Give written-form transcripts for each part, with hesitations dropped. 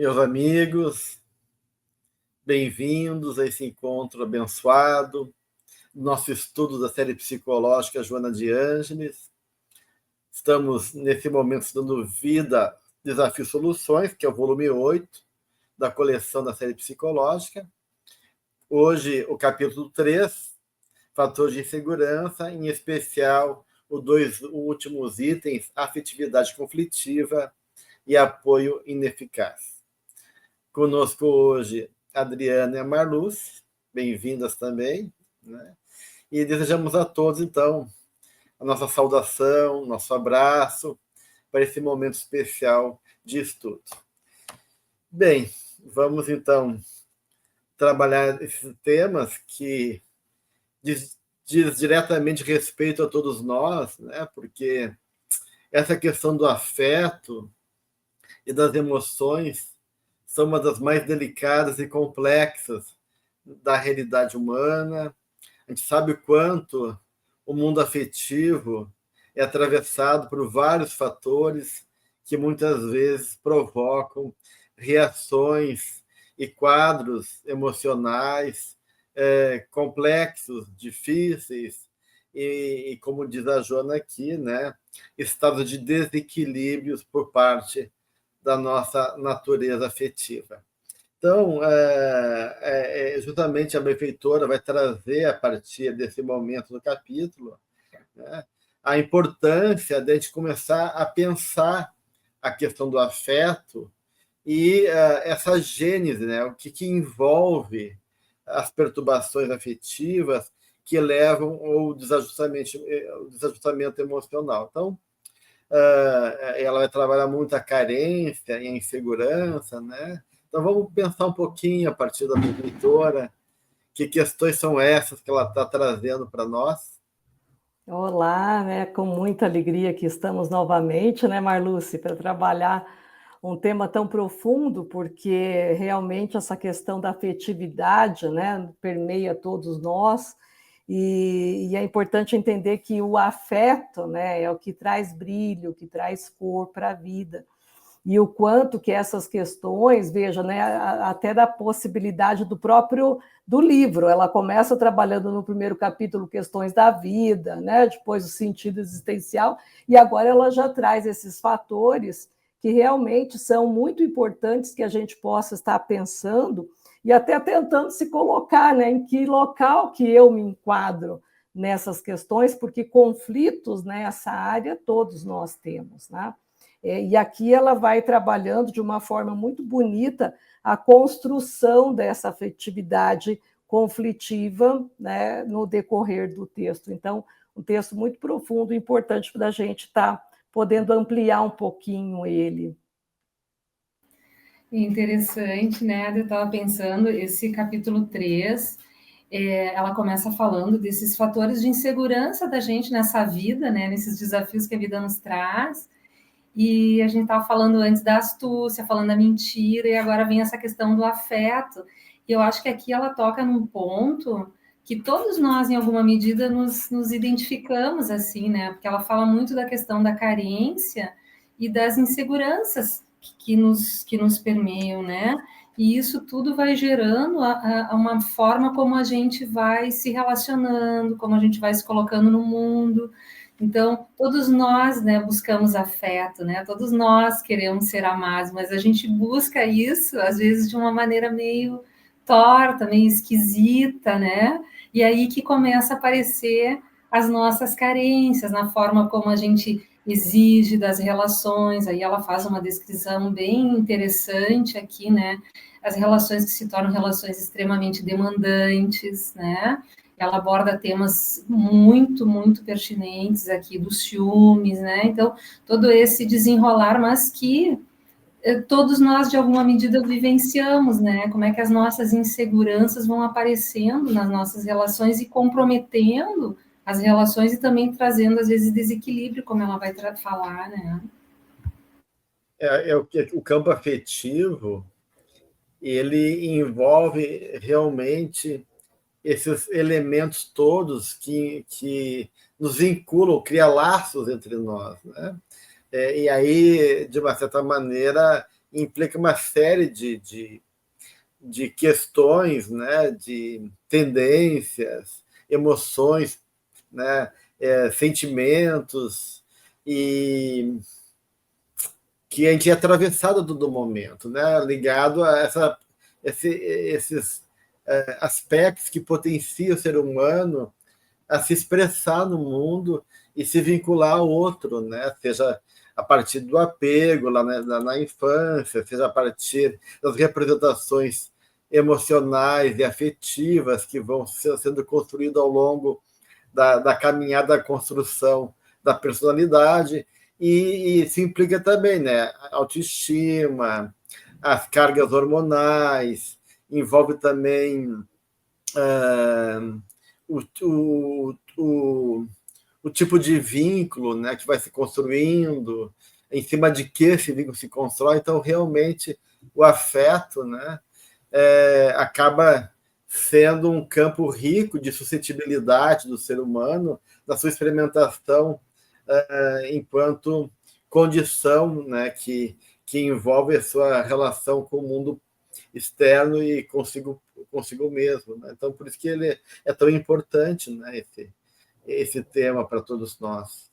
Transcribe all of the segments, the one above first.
Meus amigos, bem-vindos a esse encontro abençoado, nosso estudo da série psicológica Joana de Ângeles. Estamos, nesse momento, dando vida a Desafio Soluções, que é o volume 8 da coleção da série psicológica. Hoje, o capítulo 3, Fator de Insegurança, em especial os dois últimos itens, afetividade conflitiva e apoio ineficaz. Conosco hoje, Adriana e a Marluce, bem-vindas também, né? E desejamos a todos, então, a nossa saudação, nosso abraço para esse momento especial de estudo. Bem, vamos, então, trabalhar esses temas que diz diretamente respeito a todos nós, né? Porque essa questão do afeto e das emoções são uma das mais delicadas e complexas da realidade humana. A gente sabe o quanto o mundo afetivo é atravessado por vários fatores que muitas vezes provocam reações e quadros emocionais complexos, difíceis, e como diz a Joana aqui, né, estados de desequilíbrios por parte da nossa natureza afetiva. Então, justamente a benfeitora vai trazer, a partir desse momento do capítulo, né, a importância de a gente começar a pensar a questão do afeto e essa gênese, né, o que envolve as perturbações afetivas que levam ao desajustamento emocional. Então, ela vai trabalhar muito a carência e a insegurança, né? Então vamos pensar um pouquinho a partir da benfeitora, que questões são essas que ela está trazendo para nós. Olá, né? Com muita alegria que estamos novamente, né, Marluce, para trabalhar um tema tão profundo, porque realmente essa questão da afetividade, né, permeia todos nós. E é importante entender que o afeto, né, é o que traz brilho, que traz cor para a vida. E o quanto que essas questões, veja, né, até da possibilidade do livro. Ela começa trabalhando no primeiro capítulo questões da vida, né, depois o sentido existencial, e agora ela já traz esses fatores que realmente são muito importantes que a gente possa estar pensando e até tentando se colocar, né, em que local que eu me enquadro nessas questões, porque conflitos nessa área todos nós temos, né? E aqui ela vai trabalhando de uma forma muito bonita a construção dessa afetividade conflitiva, né, no decorrer do texto. Então, um texto muito profundo, importante para a gente estar podendo ampliar um pouquinho ele. Interessante, né? Eu estava pensando, esse capítulo 3, ela começa falando desses fatores de insegurança da gente nessa vida, né? Nesses desafios que a vida nos traz. E a gente estava falando antes da astúcia, falando da mentira, e agora vem essa questão do afeto. E eu acho que aqui ela toca num ponto que todos nós, em alguma medida, nos identificamos assim, né? Porque ela fala muito da questão da carência e das inseguranças que nos permeiam, né? E isso tudo vai gerando uma forma como a gente vai se relacionando, como a gente vai se colocando no mundo. Então, todos nós, né, buscamos afeto, né? Todos nós queremos ser amados, mas a gente busca isso, às vezes, de uma maneira meio torta, meio esquisita, né? E aí que começa a aparecer as nossas carências, na forma como a gente exige das relações. Aí ela faz uma descrição bem interessante aqui, né? As relações que se tornam relações extremamente demandantes, né? Ela aborda temas muito, muito pertinentes aqui dos ciúmes, né? Então, todo esse desenrolar, mas que todos nós, de alguma medida, vivenciamos, né? Como é que as nossas inseguranças vão aparecendo nas nossas relações e comprometendo as relações e também trazendo, às vezes, desequilíbrio, como ela vai falar, né? O campo afetivo, ele envolve realmente esses elementos todos que nos vinculam, criam laços entre nós, né? E aí, de uma certa maneira, implica uma série de questões, né, de tendências, emoções, né, sentimentos, e que a gente é atravessado do momento, né, ligado a esses aspectos que potenciam o ser humano a se expressar no mundo e se vincular ao outro, né? Seja a partir do apego lá na infância, seja a partir das representações emocionais e afetivas que vão sendo construídas ao longo da caminhada da construção da personalidade, e se implica também, né? A autoestima, as cargas hormonais, envolve também o tipo de vínculo, né, que vai se construindo, em cima de que esse vínculo se constrói. Então, realmente, o afeto, né, acaba sendo um campo rico de suscetibilidade do ser humano, da sua experimentação enquanto condição, né, que envolve a sua relação com o mundo externo e consigo mesmo, né? Então, por isso que ele é tão importante, né, esse tema para todos nós.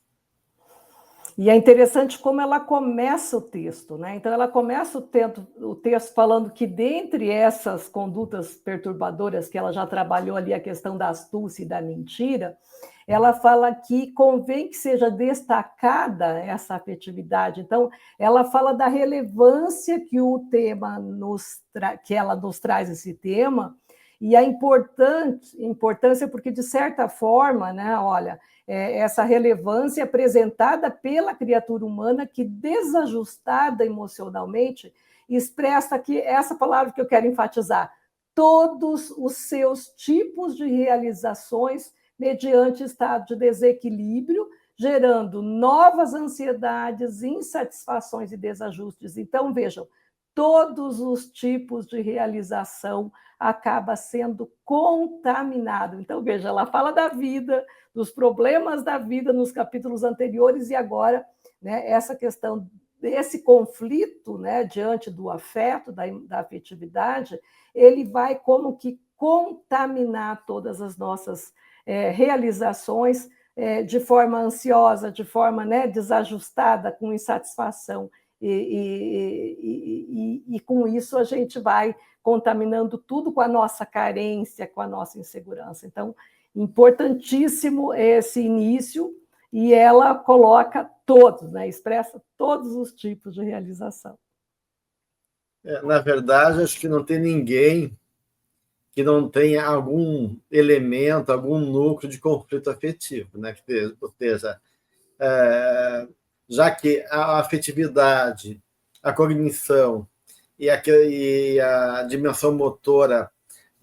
E é interessante como ela começa o texto, né? Então, ela começa o texto falando que, dentre essas condutas perturbadoras que ela já trabalhou ali, a questão da astúcia e da mentira, ela fala que convém que seja destacada essa afetividade. Então, ela fala da relevância que o tema que ela nos traz esse tema, e a importância, porque, de certa forma, né, olha, essa relevância apresentada pela criatura humana que, desajustada emocionalmente, expressa aqui essa palavra que eu quero enfatizar: todos os seus tipos de realizações mediante estado de desequilíbrio, gerando novas ansiedades, insatisfações e desajustes. Então, vejam, todos os tipos de realização acaba sendo contaminado. Então, veja, ela fala da vida, dos problemas da vida nos capítulos anteriores, e agora, né, essa questão desse conflito, né, diante do afeto, da afetividade, ele vai como que contaminar todas as nossas realizações de forma ansiosa, de forma, né, desajustada, com insatisfação, e com isso a gente vai contaminando tudo com a nossa carência, com a nossa insegurança. Então, importantíssimo esse início, e ela coloca todos, né, expressa todos os tipos de realização. Na verdade, acho que não tem ninguém que não tenha algum elemento, algum núcleo de conflito afetivo, né? Ou seja, já que a afetividade, a cognição e a dimensão motora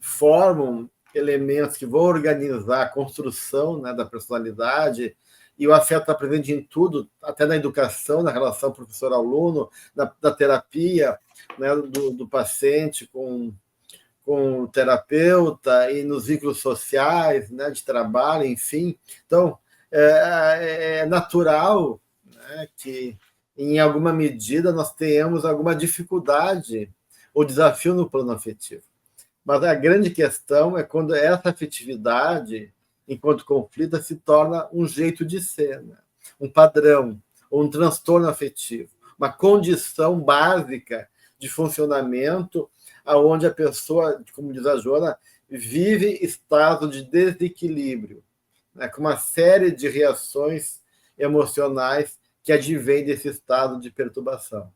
formam elementos que vão organizar a construção, né, da personalidade, e o afeto está presente em tudo, até na educação, na relação professor-aluno, da terapia, né, do paciente com o terapeuta, e nos vínculos sociais, né, de trabalho, enfim. Então, é natural, né, que, em alguma medida, nós tenhamos alguma dificuldade ou desafio no plano afetivo. Mas a grande questão é quando essa afetividade, enquanto conflita, se torna um jeito de ser, né, um padrão, ou um transtorno afetivo, uma condição básica de funcionamento, onde a pessoa, como diz a Joana, vive estado de desequilíbrio, né, com uma série de reações emocionais que advêm desse estado de perturbação.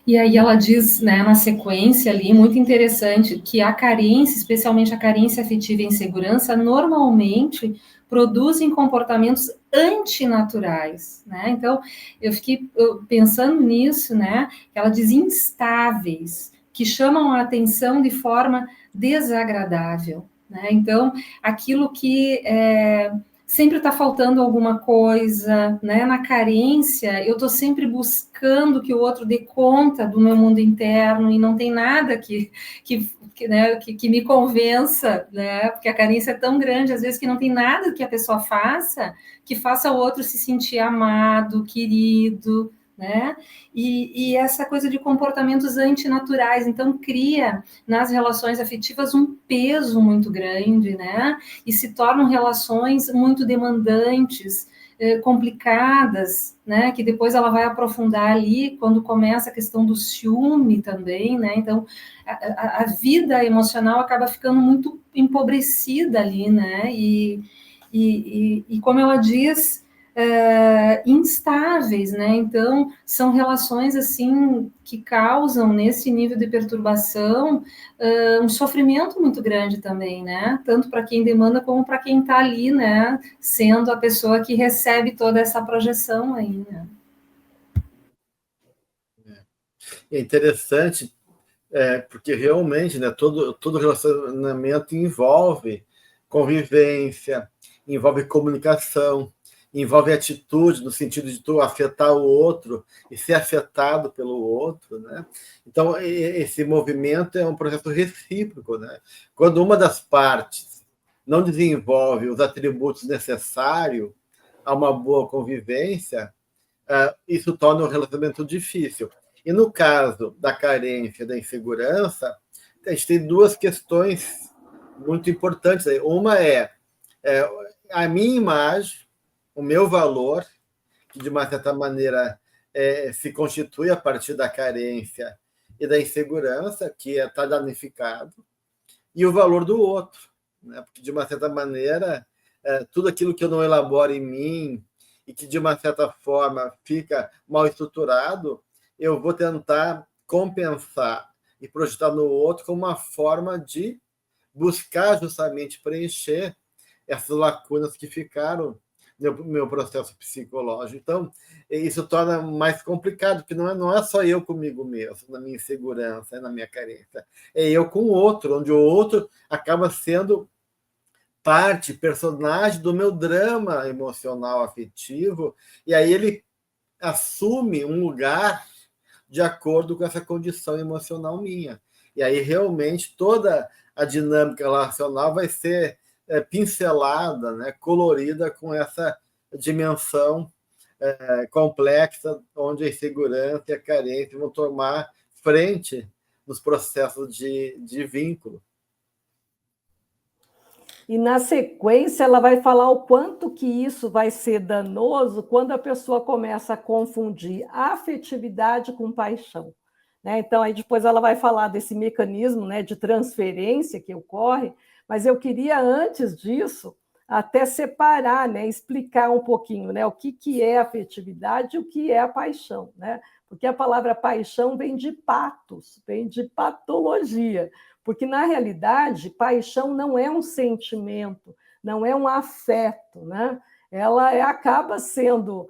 E aí ela diz, né, na sequência ali, muito interessante, que a carência, especialmente a carência afetiva e insegurança, normalmente produzem comportamentos antinaturais, né? Então, eu fiquei pensando nisso, né? Ela diz instáveis, que chamam a atenção de forma desagradável, né? Então, aquilo que sempre está faltando alguma coisa, né? Na carência, eu estou sempre buscando que o outro dê conta do meu mundo interno, e não tem nada que me convença, né? Porque a carência é tão grande, às vezes, que não tem nada que a pessoa faça que faça o outro se sentir amado, querido, né? E essa coisa de comportamentos antinaturais, então cria nas relações afetivas um peso muito grande, né? E se tornam relações muito demandantes, complicadas, né? Que depois ela vai aprofundar ali quando começa a questão do ciúme também, né? Então a vida emocional acaba ficando muito empobrecida ali, né? E como ela diz, instáveis, né? Então, são relações, assim, que causam, nesse nível de perturbação, um sofrimento muito grande também, né? Tanto para quem demanda, como para quem está ali, né? Sendo a pessoa que recebe toda essa projeção aí, né? É interessante, porque realmente, né, todo relacionamento envolve convivência, envolve comunicação, envolve atitude, no sentido de tu afetar o outro e ser afetado pelo outro, né? Então, esse movimento é um processo recíproco, né? Quando uma das partes não desenvolve os atributos necessários a uma boa convivência, isso torna o relacionamento difícil. E no caso da carência, da insegurança, a gente tem duas questões muito importantes. Uma é a minha imagem, o meu valor, que de uma certa maneira se constitui a partir da carência e da insegurança, que está danificado, e o valor do outro, né? Porque de uma certa maneira tudo aquilo que eu não elaboro em mim e que de uma certa forma fica mal estruturado, eu vou tentar compensar e projetar no outro como uma forma de buscar justamente preencher essas lacunas que ficaram no meu processo psicológico. Então, isso torna mais complicado, porque não é só eu comigo mesmo, na minha insegurança, na minha carência. É eu com o outro, onde o outro acaba sendo parte, personagem do meu drama emocional afetivo, e aí ele assume um lugar de acordo com essa condição emocional minha. E aí realmente toda a dinâmica relacional vai ser pincelada, né, colorida com essa dimensão complexa, onde a insegurança e a carência vão tomar frente nos processos de vínculo. E na sequência ela vai falar o quanto que isso vai ser danoso quando a pessoa começa a confundir afetividade com paixão, né? Então aí depois ela vai falar desse mecanismo, né, de transferência que ocorre, mas eu queria antes disso até separar, né, explicar um pouquinho, né, o que é afetividade e o que é a paixão, né? Porque a palavra paixão vem de patos, vem de patologia. Porque, na realidade, paixão não é um sentimento, não é um afeto, né? Ela acaba sendo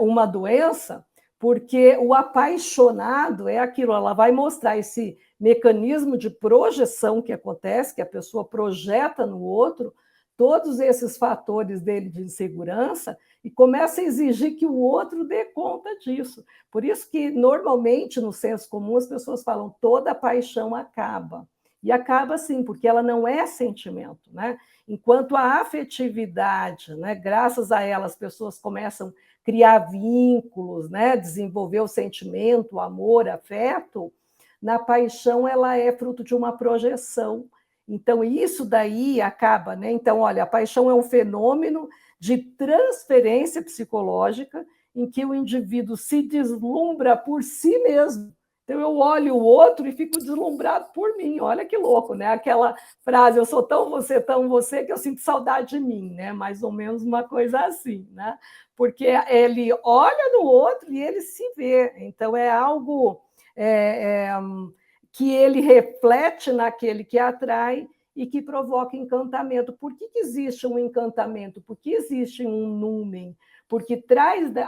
uma doença, porque o apaixonado é aquilo, ela vai mostrar esse mecanismo de projeção que acontece, que a pessoa projeta no outro, todos esses fatores dele de insegurança, e começa a exigir que o outro dê conta disso. Por isso que, normalmente, no senso comum, as pessoas falam toda paixão acaba. E acaba assim, porque ela não é sentimento, né? Enquanto a afetividade, né, graças a ela, as pessoas começam a criar vínculos, né, desenvolver o sentimento, o amor, afeto, na paixão ela é fruto de uma projeção. Então, isso daí acaba, né? Então, olha, a paixão é um fenômeno de transferência psicológica em que o indivíduo se deslumbra por si mesmo. Então, eu olho o outro e fico deslumbrado por mim. Olha que louco, né? Aquela frase, eu sou tão você, que eu sinto saudade de mim, né? Mais ou menos uma coisa assim, né? Porque ele olha no outro e ele se vê. Então, é algo que ele reflete naquele que atrai e que provoca encantamento. Por que existe um encantamento? Por que existe um numen? Porque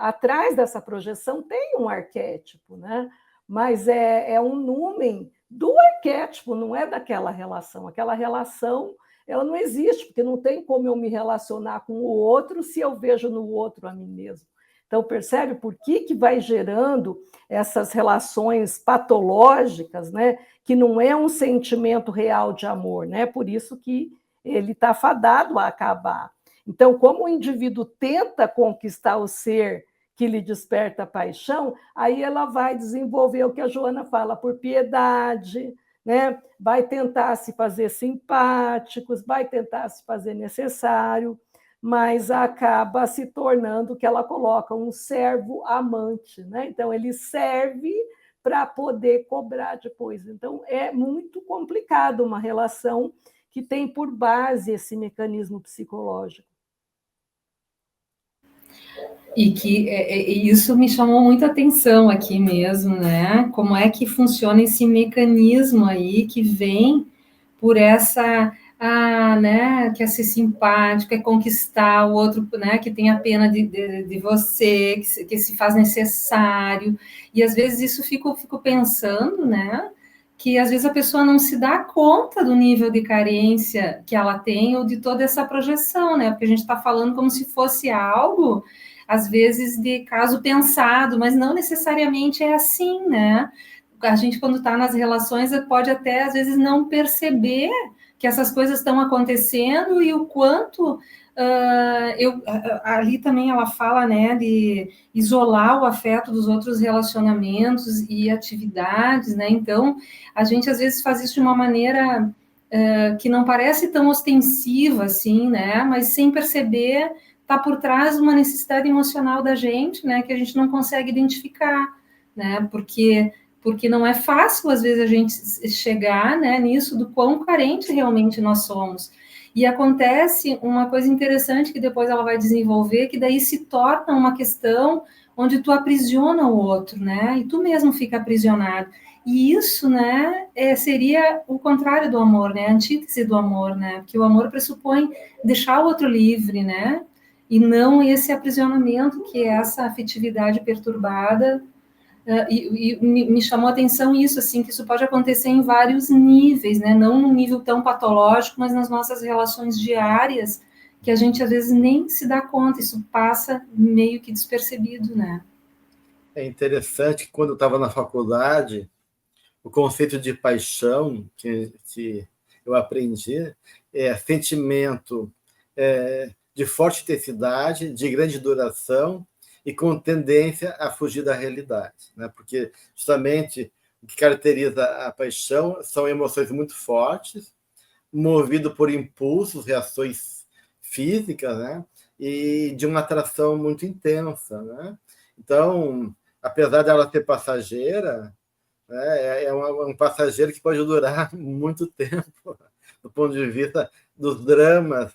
atrás dessa projeção tem um arquétipo, né? Mas é um numen do arquétipo, não é daquela relação. Aquela relação ela não existe, porque não tem como eu me relacionar com o outro se eu vejo no outro a mim mesmo. Então, percebe por que vai gerando essas relações patológicas, né? Que não é um sentimento real de amor, né? Por isso que ele está fadado a acabar. Então, como o indivíduo tenta conquistar o ser que lhe desperta paixão, aí ela vai desenvolver o que a Joana fala, por piedade, né? Vai tentar se fazer simpáticos, vai tentar se fazer necessário, mas acaba se tornando o que ela coloca, um servo amante, né? Então, ele serve para poder cobrar depois. Então, é muito complicado uma relação que tem por base esse mecanismo psicológico. E que isso me chamou muita atenção aqui mesmo, né? Como é que funciona esse mecanismo aí que vem por essa, né? Quer ser simpático, quer conquistar o outro, né? Que tenha pena de você, que se faz necessário. E às vezes isso fico pensando, né? Que às vezes a pessoa não se dá conta do nível de carência que ela tem ou de toda essa projeção, né? Porque a gente está falando como se fosse algo, às vezes, de caso pensado, mas não necessariamente é assim, né? A gente, quando está nas relações, pode até, às vezes, não perceber que essas coisas estão acontecendo e o quanto... ali também ela fala, né, de isolar o afeto dos outros relacionamentos e atividades, né? Então, a gente, às vezes, faz isso de uma maneira que não parece tão ostensiva, assim, né? Mas sem perceber está por trás de uma necessidade emocional da gente, né, que a gente não consegue identificar, né, porque não é fácil, às vezes, a gente chegar, né, nisso do quão carente realmente nós somos. E acontece uma coisa interessante que depois ela vai desenvolver, que daí se torna uma questão onde tu aprisiona o outro, né, e tu mesmo fica aprisionado. E isso, né, seria o contrário do amor, né, a antítese do amor, né, porque o amor pressupõe deixar o outro livre, né, e não esse aprisionamento, que é essa afetividade perturbada. E me chamou a atenção isso, assim, que isso pode acontecer em vários níveis, né? Não num nível tão patológico, mas nas nossas relações diárias, que a gente às vezes nem se dá conta, isso passa meio que despercebido, né? É interessante que quando eu estava na faculdade, o conceito de paixão que eu aprendi é sentimento de forte intensidade, de grande duração e com tendência a fugir da realidade, né? Porque justamente o que caracteriza a paixão são emoções muito fortes, movido por impulsos, reações físicas, né? E de uma atração muito intensa, né? Então, apesar dela ser passageira, né, é um passageiro que pode durar muito tempo, do ponto de vista dos dramas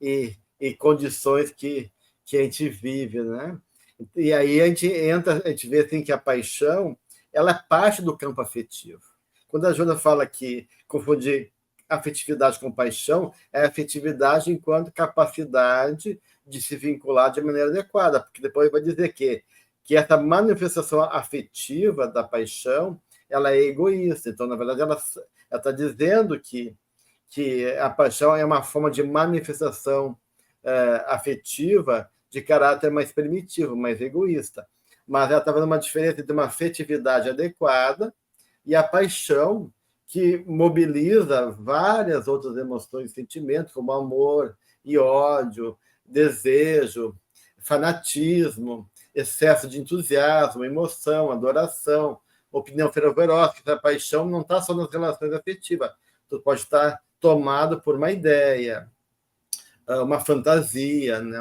e condições que a gente vive, né? E aí a gente vê assim que a paixão, ela é parte do campo afetivo. Quando a Joana fala que confundir afetividade com paixão, é afetividade enquanto capacidade de se vincular de maneira adequada, porque depois vai dizer que essa manifestação afetiva da paixão, ela é egoísta. Então, na verdade, ela está dizendo que a paixão é uma forma de manifestação afetiva de caráter mais primitivo, mais egoísta. Mas ela está vendo uma diferença entre uma afetividade adequada e a paixão, que mobiliza várias outras emoções e sentimentos, como amor e ódio, desejo, fanatismo, excesso de entusiasmo, emoção, adoração, opinião fervorosa. A paixão não está só nas relações afetivas. Tu pode estar tomado por uma ideia, uma fantasia, né?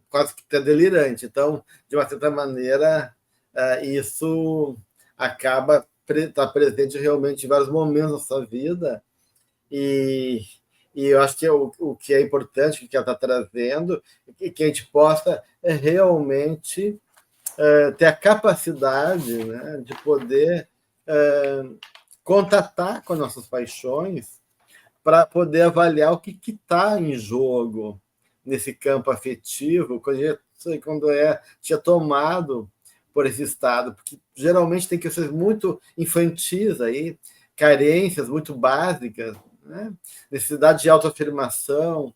Quase que delirante. Então, de uma certa maneira, isso acaba estar presente realmente em vários momentos da sua vida, e eu acho que o que é importante, que ela está trazendo, que a gente possa realmente ter a capacidade, né, de poder contatar com as nossas paixões para poder avaliar o que está em jogo nesse campo afetivo, quando tinha tomado por esse estado, porque geralmente tem questões muito infantis aí, carências muito básicas, né? Necessidade de autoafirmação,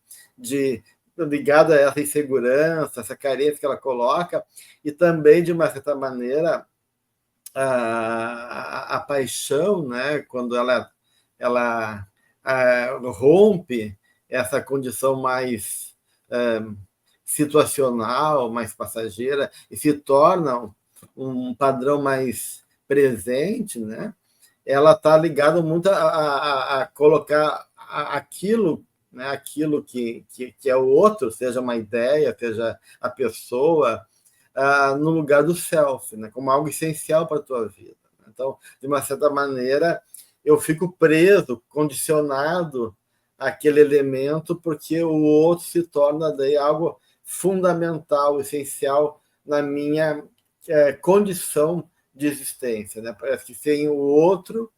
ligada a essa insegurança, essa carência que ela coloca, e também, de uma certa maneira, a paixão, né? Quando ela rompe essa condição mais situacional, mais passageira, e se torna um padrão mais presente, né? Ela está ligada muito a colocar aquilo, né? Aquilo que é o outro, seja uma ideia, seja a pessoa, no lugar do self, né? Como algo essencial para a tua vida. Então, de uma certa maneira, eu fico preso, condicionado àquele elemento, porque o outro se torna daí algo fundamental, essencial na minha condição de existência, né? Parece que sem o outro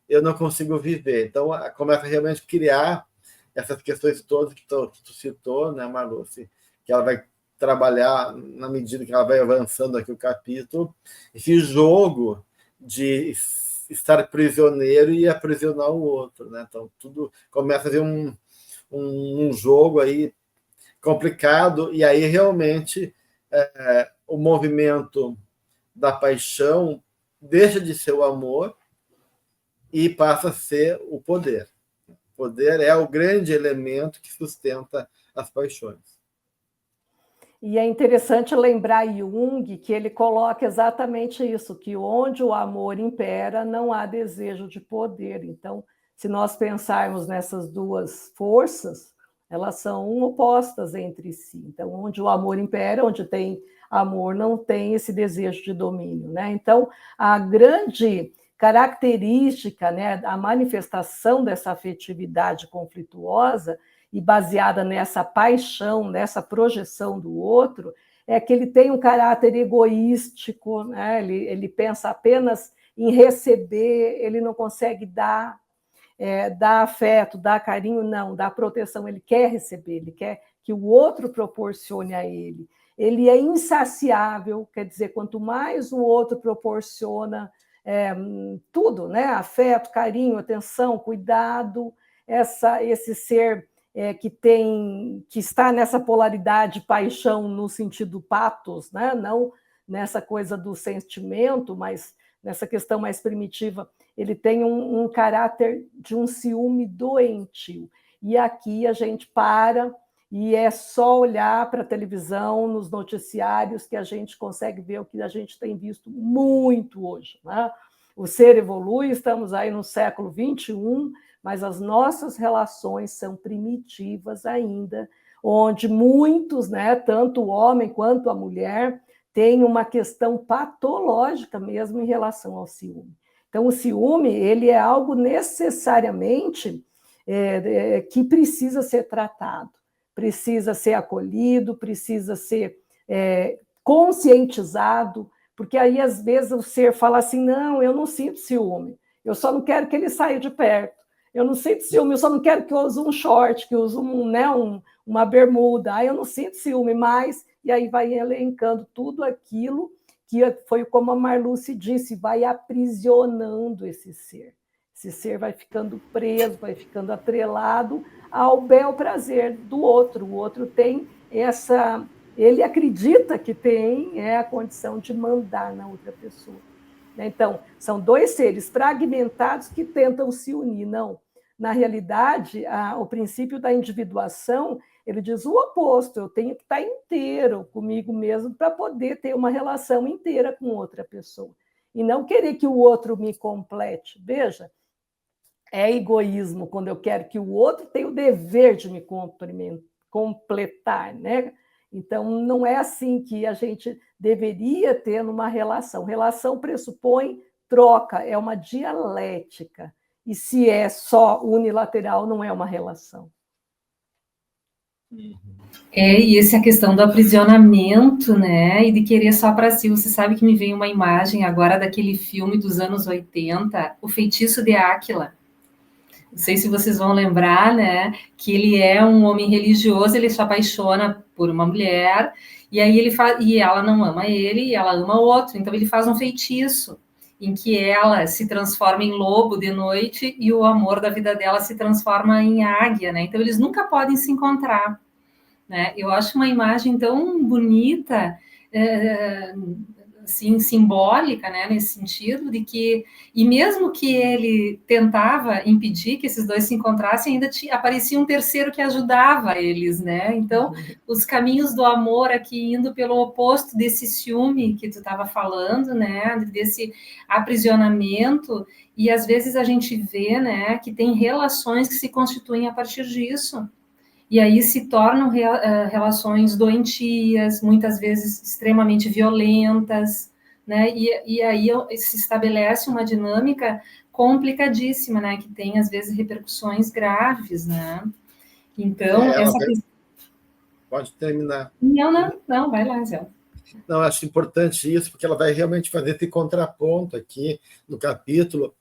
eu não consigo viver. Então, começa realmente a criar essas questões todas que tu citou, né, Marluce, que ela vai trabalhar na medida que ela vai avançando aqui o capítulo, esse jogo de estar prisioneiro e aprisionar o outro, né? Então, tudo começa a ser um jogo aí complicado, e aí realmente o movimento da paixão deixa de ser o amor e passa a ser o poder. O poder é o grande elemento que sustenta as paixões. E é interessante lembrar Jung que ele coloca exatamente isso, que onde o amor impera, não há desejo de poder. Então, se nós pensarmos nessas duas forças, elas são opostas entre si. Então, onde o amor impera, onde tem amor, não tem esse desejo de domínio, né? Então, a grande característica, né, a manifestação dessa afetividade conflituosa e baseada nessa paixão, nessa projeção do outro, é que ele tem um caráter egoístico, né? Ele pensa apenas em receber, ele não consegue dar afeto, dar carinho, não, dar proteção, ele quer receber, ele quer que o outro proporcione a ele. Ele é insaciável, quer dizer, quanto mais o outro proporciona tudo, né? Afeto, carinho, atenção, cuidado, esse ser que está nessa polaridade paixão no sentido patos, né? Não nessa coisa do sentimento, mas nessa questão mais primitiva, ele tem um caráter de um ciúme doentio. E aqui a gente para e é só olhar para a televisão, nos noticiários, que a gente consegue ver o que a gente tem visto muito hoje, né? O ser evolui, estamos aí no século XXI, mas as nossas relações são primitivas ainda, onde muitos, né, tanto o homem quanto a mulher, têm uma questão patológica mesmo em relação ao ciúme. Então, o ciúme, ele é algo necessariamente que precisa ser tratado, precisa ser acolhido, precisa ser conscientizado, porque aí, às vezes, o ser fala assim, não, eu não sinto ciúme, eu só não quero que ele saia de perto. Eu não sinto ciúme, eu só não quero que eu use um short, que eu use uma bermuda. Eu não sinto ciúme mais. E aí vai elencando tudo aquilo que foi como a Marluce disse, vai aprisionando esse ser. Esse ser vai ficando preso, vai ficando atrelado ao bel prazer do outro. O outro tem essa... Ele acredita que tem a condição de mandar na outra pessoa. Então, são dois seres fragmentados que tentam se unir. Não. Na realidade, o princípio da individuação, ele diz o oposto, eu tenho que estar inteiro comigo mesmo para poder ter uma relação inteira com outra pessoa. E não querer que o outro me complete. Veja, é egoísmo quando eu quero que o outro tenha o dever de me completar, né? Então, não é assim que a gente deveria ter numa relação. Relação pressupõe troca, é uma dialética. E se é só unilateral, não é uma relação. E essa questão do aprisionamento, né? E de querer só para si. Você sabe que me veio uma imagem agora daquele filme dos anos 80, O Feitiço de Áquila. Não sei se vocês vão lembrar, né? Que ele é um homem religioso, ele se apaixona por uma mulher, e aí e ela não ama ele, e ela ama outro. Então ele faz um feitiço em que ela se transforma em lobo de noite e o amor da vida dela se transforma em águia, né? Então eles nunca podem se encontrar, né? Eu acho uma imagem tão bonita, assim, simbólica, né, nesse sentido, de que, e mesmo que ele tentava impedir que esses dois se encontrassem, ainda aparecia um terceiro que ajudava eles, né? Então, os caminhos do amor aqui indo pelo oposto desse ciúme que tu estava falando, né, desse aprisionamento, e às vezes a gente vê, né, que tem relações que se constituem a partir disso. E aí se tornam relações doentias, muitas vezes extremamente violentas, né? E aí se estabelece uma dinâmica complicadíssima, né? Que tem, às vezes, repercussões graves, né? Então, essa questão... Pode terminar. Não, vai lá, Zé. Não, acho importante isso, porque ela vai realmente fazer esse contraponto aqui no capítulo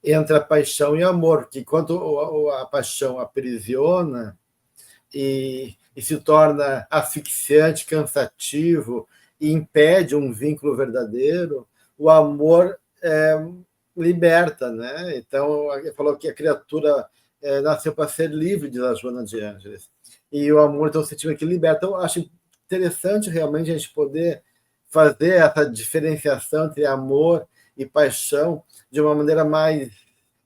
entre a paixão e o amor, que enquanto a paixão aprisiona, e se torna asfixiante, cansativo e impede um vínculo verdadeiro, o amor liberta, né? Então, ele falou que a criatura nasceu para ser livre, diz a Joana de Ângeles. E o amor, então, é um sentimento que liberta. Então, acho interessante realmente a gente poder fazer essa diferenciação entre amor e paixão de uma maneira mais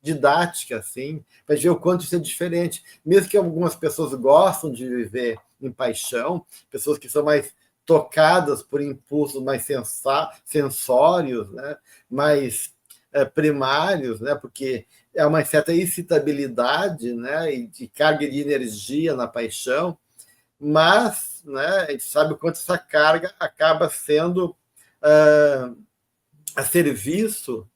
didática, assim, para ver o quanto isso é diferente. Mesmo que algumas pessoas gostam de viver em paixão, pessoas que são mais tocadas por impulsos mais sensórios, né? Mais primários, né? Porque é uma certa excitabilidade, né? E de carga de energia na paixão, mas, né, a gente sabe o quanto essa carga acaba sendo a serviço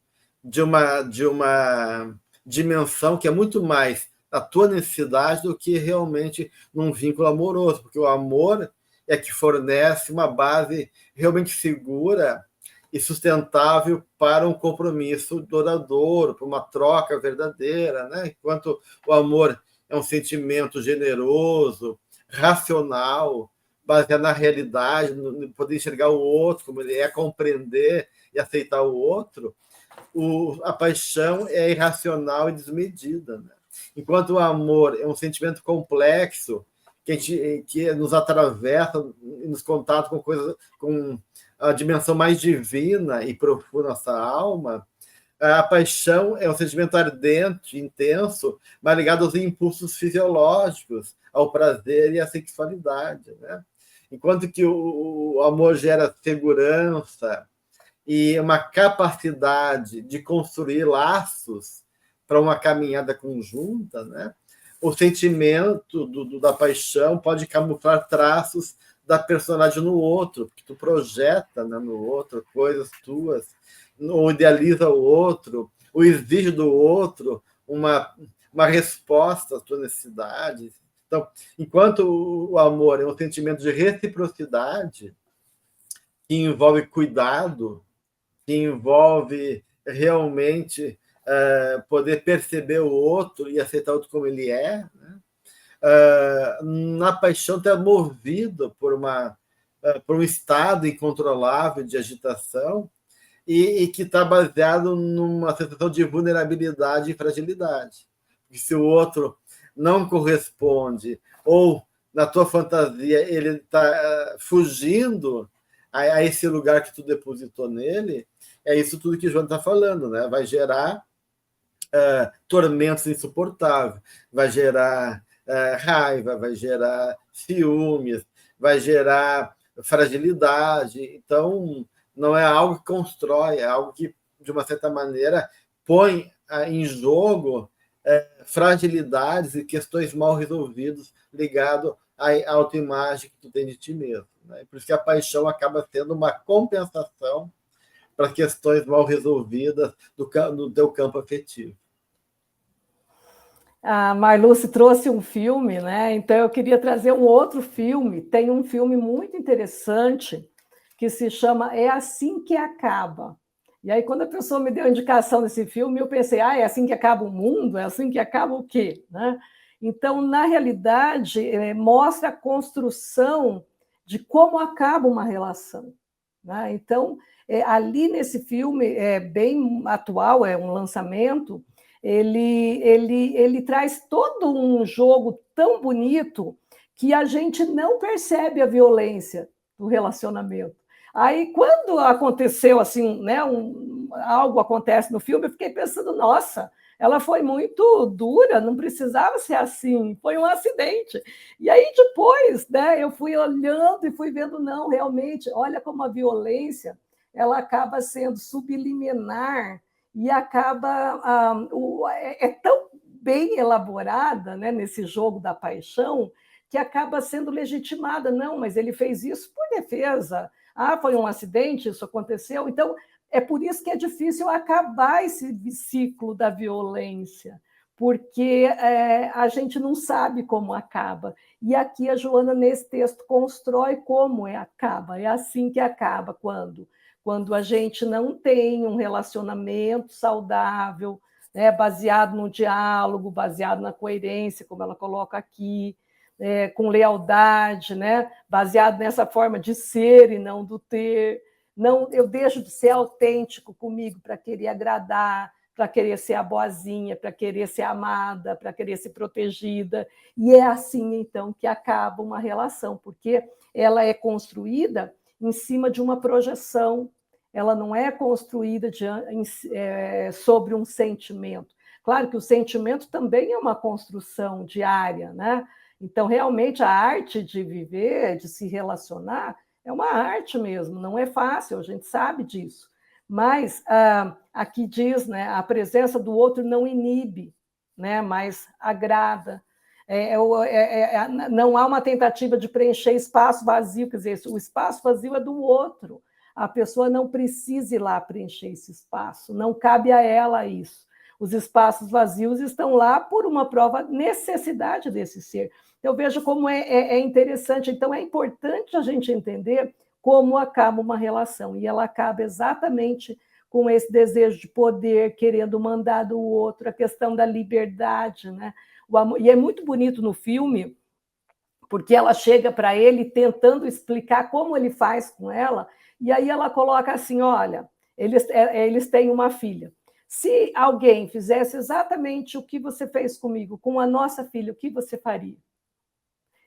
de uma dimensão que é muito mais a tua necessidade do que realmente num vínculo amoroso, porque o amor é que fornece uma base realmente segura e sustentável para um compromisso duradouro, para uma troca verdadeira, né? Enquanto o amor é um sentimento generoso, racional, baseado na realidade, no poder enxergar o outro como ele é, compreender e aceitar o outro, a paixão é irracional e desmedida, né? Enquanto o amor é um sentimento complexo que nos atravessa e nos contata com coisas, com a dimensão mais divina e profunda da nossa alma, a paixão é um sentimento ardente, intenso, mas ligado aos impulsos fisiológicos, ao prazer e à sexualidade, né? Enquanto que o amor gera segurança e uma capacidade de construir laços para uma caminhada conjunta, né? O sentimento da paixão pode camuflar traços da personalidade no outro, porque tu projeta, né, no outro coisas tuas, ou idealiza o outro, ou exige do outro uma resposta às tuas necessidades. Então, enquanto o amor é um sentimento de reciprocidade, que envolve cuidado, que envolve realmente poder perceber o outro e aceitar o outro como ele é, né? Na paixão está movido por um estado incontrolável de agitação e que está baseado numa sensação de vulnerabilidade e fragilidade. Porque se o outro não corresponde ou na tua fantasia ele está fugindo a esse lugar que tu depositou nele, é isso tudo que o João está falando, né? Vai gerar tormentos insuportáveis, vai gerar raiva, vai gerar ciúmes, vai gerar fragilidade. Então, não é algo que constrói, é algo que, de uma certa maneira, põe em jogo fragilidades e questões mal resolvidas ligado à autoimagem que tu tem de ti mesmo, né? Por isso que a paixão acaba sendo uma compensação para questões mal resolvidas no teu campo afetivo. A Marluce trouxe um filme, né? Então eu queria trazer um outro filme. Tem um filme muito interessante que se chama É Assim que Acaba. E aí, quando a pessoa me deu a indicação desse filme, eu pensei, é assim que acaba o mundo? É assim que acaba o quê? Né? Então, na realidade, mostra a construção de como acaba uma relação, né? Então, ali nesse filme, é bem atual, é um lançamento, ele traz todo um jogo tão bonito que a gente não percebe a violência do relacionamento. Aí, quando aconteceu assim, né, algo acontece no filme, eu fiquei pensando, nossa, ela foi muito dura, não precisava ser assim, foi um acidente. E aí depois, né, eu fui olhando e fui vendo, não, realmente, olha como a violência ela acaba sendo subliminar e acaba é tão bem elaborada, né, nesse jogo da paixão, que acaba sendo legitimada. Não, mas ele fez isso por defesa. Ah, foi um acidente, isso aconteceu. Então, é por isso que é difícil acabar esse ciclo da violência, porque a gente não sabe como acaba. E aqui a Joana, nesse texto, constrói como acaba. É assim que acaba quando a gente não tem um relacionamento saudável, né, baseado no diálogo, baseado na coerência, como ela coloca aqui, com lealdade, né, baseado nessa forma de ser e não do ter. Não, eu deixo de ser autêntico comigo para querer agradar, para querer ser a boazinha, para querer ser amada, para querer ser protegida. E é assim, então, que acaba uma relação, porque ela é construída em cima de uma projeção, ela não é construída sobre um sentimento. Claro que o sentimento também é uma construção diária, né? Então, realmente, a arte de viver, de se relacionar, é uma arte mesmo, não é fácil, a gente sabe disso. Mas aqui diz, né, a presença do outro não inibe, né, mas agrada. Não há uma tentativa de preencher espaço vazio, quer dizer, o espaço vazio é do outro. A pessoa não precisa ir lá preencher esse espaço, não cabe a ela isso. Os espaços vazios estão lá por uma prova necessidade desse ser. Eu vejo como é interessante. Então, é importante a gente entender como acaba uma relação. E ela acaba exatamente com esse desejo de poder, querendo mandar do outro, a questão da liberdade, né? O amor. E é muito bonito no filme, porque ela chega para ele tentando explicar como ele faz com ela, e aí ela coloca assim, olha, eles têm uma filha. Se alguém fizesse exatamente o que você fez comigo, com a nossa filha, o que você faria?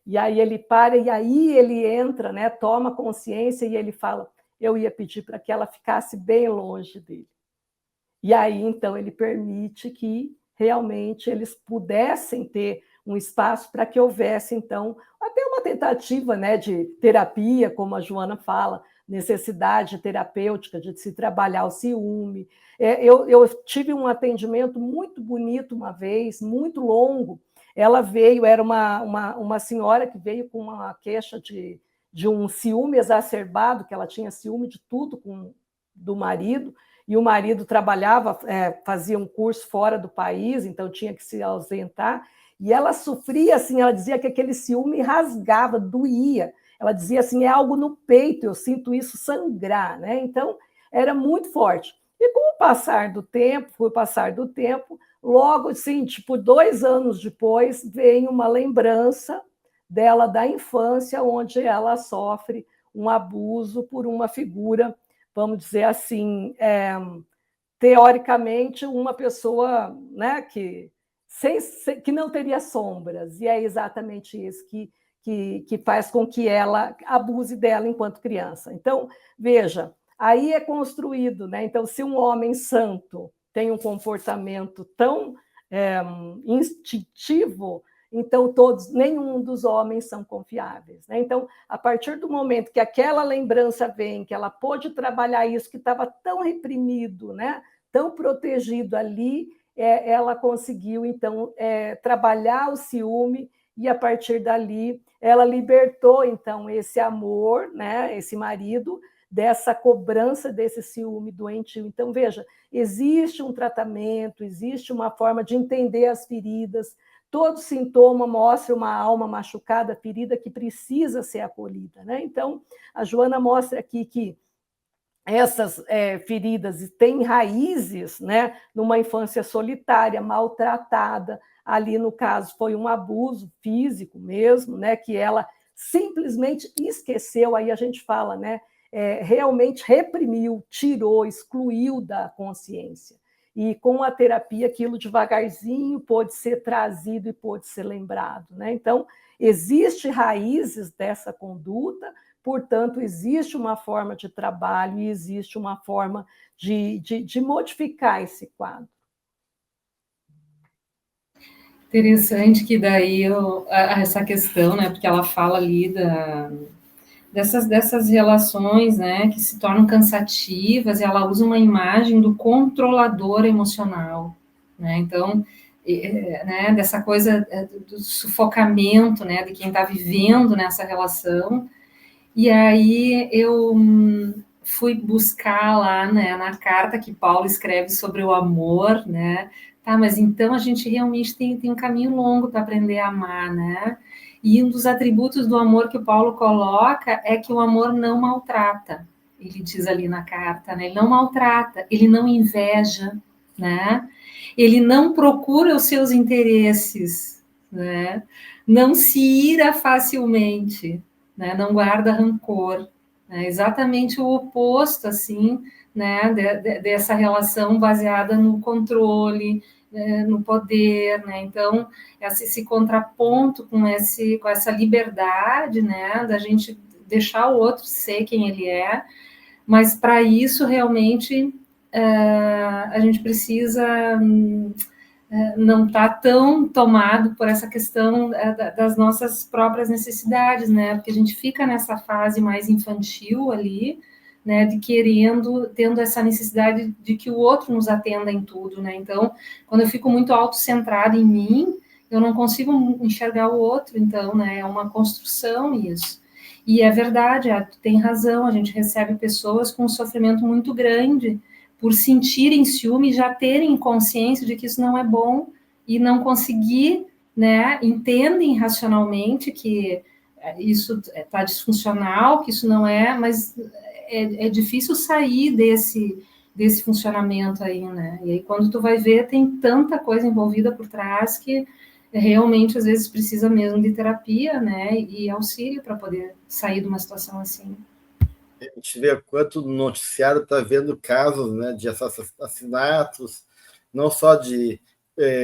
E aí ele para, e aí ele entra, né, toma consciência e ele fala, eu ia pedir para que ela ficasse bem longe dele. E aí, então, ele permite que realmente eles pudessem ter um espaço para que houvesse, então, até uma tentativa, né, de terapia, como a Joana fala, necessidade terapêutica de se trabalhar o ciúme. Eu tive um atendimento muito bonito uma vez, muito longo. Ela veio, era uma senhora que veio com uma queixa de um ciúme exacerbado, que ela tinha ciúme de tudo do marido, e o marido trabalhava, fazia um curso fora do país, então tinha que se ausentar, e ela sofria assim, ela dizia que aquele ciúme rasgava, doía. Ela dizia assim, é algo no peito, eu sinto isso sangrar, né? Então, era muito forte. E com o passar do tempo, logo, assim, tipo, 2 anos depois, vem uma lembrança dela da infância, onde ela sofre um abuso por uma figura, vamos dizer assim, teoricamente, uma pessoa, né, que não teria sombras, e é exatamente isso que faz com que ela abuse dela enquanto criança. Então, veja, aí é construído, né? Então, se um homem santo tem um comportamento tão instintivo, então nenhum dos homens são confiáveis, né? Então, a partir do momento que aquela lembrança vem, que ela pôde trabalhar isso que estava tão reprimido, né? Tão protegido ali, ela conseguiu, então, trabalhar o ciúme, e a partir dali ela libertou, então, esse amor, né, esse marido, dessa cobrança desse ciúme doentio. Então, veja, existe um tratamento, existe uma forma de entender as feridas, todo sintoma mostra uma alma machucada, ferida, que precisa ser acolhida, né? Então, a Joana mostra aqui que essas feridas têm raízes, né, numa infância solitária, maltratada. Ali, no caso, foi um abuso físico mesmo, né, que ela simplesmente esqueceu. Aí a gente fala, né, realmente reprimiu, tirou, excluiu da consciência. E com a terapia, aquilo devagarzinho pôde ser trazido e pôde ser lembrado, né? Então, existem raízes dessa conduta, portanto, existe uma forma de trabalho e existe uma forma de modificar esse quadro. Interessante que daí essa questão, né, porque ela fala ali dessas relações, né, que se tornam cansativas, e ela usa uma imagem do controlador emocional, né, então, né, dessa coisa do sufocamento, né, de quem está vivendo nessa relação. E aí eu fui buscar lá, né, na carta que Paulo escreve sobre o amor, né, tá, mas então a gente realmente tem um caminho longo para aprender a amar, né, e um dos atributos do amor que o Paulo coloca é que o amor não maltrata, ele diz ali na carta, né, ele não maltrata, ele não inveja, né, ele não procura os seus interesses, né, não se ira facilmente, né, não guarda rancor, né, exatamente o oposto, assim, né, dessa relação baseada no controle, no poder, né, então, esse contraponto com essa liberdade, né, da gente deixar o outro ser quem ele é, mas para isso, realmente, a gente precisa não está tão tomado por essa questão das nossas próprias necessidades, né? Porque a gente fica nessa fase mais infantil ali, né? De tendo essa necessidade de que o outro nos atenda em tudo, né? Então, quando eu fico muito autocentrada em mim, eu não consigo enxergar o outro, então, né? É uma construção isso. E é verdade, tu tem razão, a gente recebe pessoas com um sofrimento muito grande, por sentirem ciúme e já terem consciência de que isso não é bom e não conseguir, né, entendem racionalmente que isso está disfuncional, que isso não é, mas é difícil sair desse funcionamento aí, né, e aí quando tu vai ver, tem tanta coisa envolvida por trás que realmente, às vezes, precisa mesmo de terapia, né, e auxílio para poder sair de uma situação assim. A gente vê quanto o noticiário está vendo casos, né, de assassinatos, não só de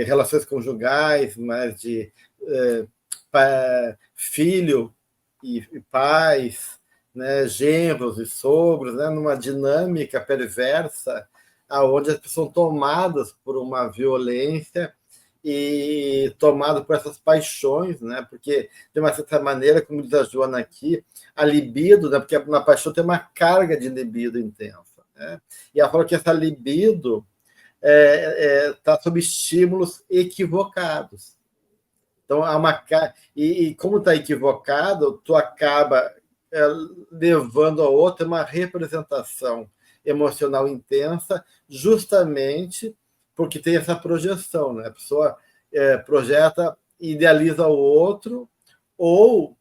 relações conjugais, mas de filho e pais, né, genros e sogros, né, numa dinâmica perversa, onde as pessoas são tomadas por uma violência e tomado por essas paixões, né? Porque, de uma certa maneira, como diz a Joana aqui, a libido, né? Porque na paixão tem uma carga de libido intensa, né? E ela falou que essa libido está sob estímulos equivocados. Então, há uma e como está equivocado, tu acaba levando a outra uma representação emocional intensa, justamente porque tem essa projeção, né? A pessoa projeta, idealiza o outro, ou,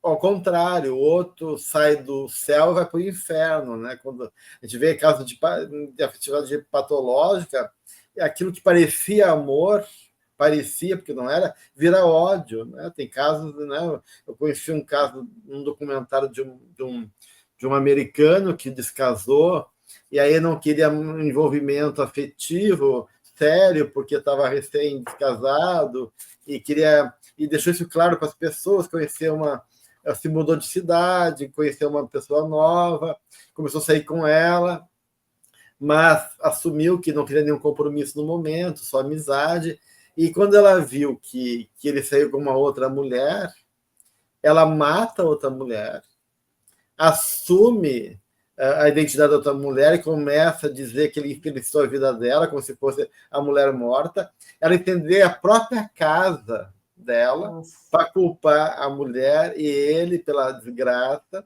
ao contrário, o outro sai do céu e vai para o inferno, né? Quando a gente vê casos de afetividade patológica, aquilo que parecia amor, porque não era, vira ódio, né? Tem casos, né? Eu conheci um caso, um documentário de um americano que descasou, e aí não queria um envolvimento afetivo sério, porque estava recém-descasado, e deixou isso claro para as pessoas, se mudou de cidade, conheceu uma pessoa nova, começou a sair com ela, mas assumiu que não queria nenhum compromisso no momento, só amizade, e quando ela viu que ele saiu com uma outra mulher, ela mata a outra mulher, assume a identidade da outra mulher e começa a dizer que ele infelicidou a vida dela, como se fosse a mulher morta. Ela entender a própria casa dela para culpar a mulher e ele pela desgraça.